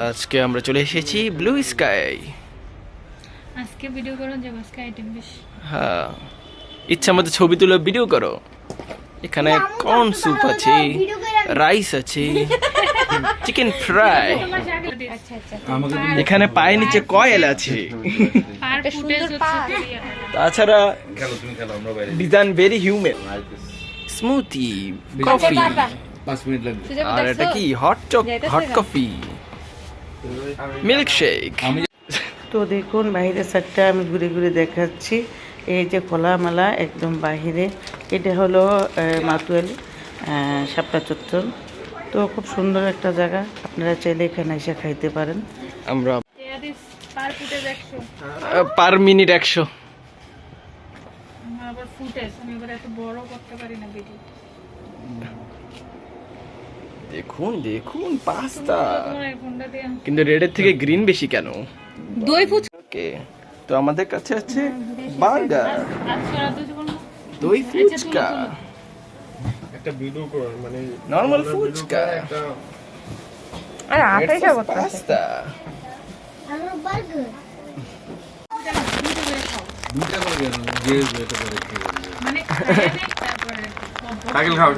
আজকে আমরা চলে এসেছি ব্লু স্কাই। আজকে ভিডিও করো যে আজকে আইটেম বেশি। হ্যাঁ, ইচ্ছা মতো ছবি তুলো, ভিডিও করো। এখানে কর্ন স্যুপ আছে, রাইস আছে, চিকেন ফ্রাই, আচ্ছা আচ্ছা এখানে পায়ের নিচে কয়েল আছে, পার ফুটেজ হচ্ছে তাছাড়া design very human, smoothie, coffee, 5 minute লাগবে। আর এটা কি হট কফি, মিল্ক শেক। তো দেখুন বাহিরের সাইডটা আমি ঘুরে ঘুরে দেখাচ্ছি। এই যে খোলামেলা একদম বাহিরে, এটা হলো মাতুয়ালি শাপলা চত্বর। তো খুব সুন্দর একটা জায়গা, আপনারা চাইলে এখানে এসে খাইতে পারেন। আমরা পার ফুটেজ 100 পার মিনিট 100। আমার আবার ফুটেজ আমি আবার এত বড় করতে পারি না ভিডিও। দেখুন দেখুন পাস্তা, তোমার এই ফোনটা দিয়ে কিন্তু রেডের থেকে গ্রিন বেশি কেন? দই ফুচকা ওকে, তো আমাদের কাছে আছে বার্গার, আজকে রাত যখন দই ফুচকা, একটা ভিডিও করুন, মানে নরমাল ফুচকা, আর আটাই খাবো পাস্তা। দুইটা করে যে যেটা করে মানে খাইয়ে নেই, তারপরে সাইকেল খাও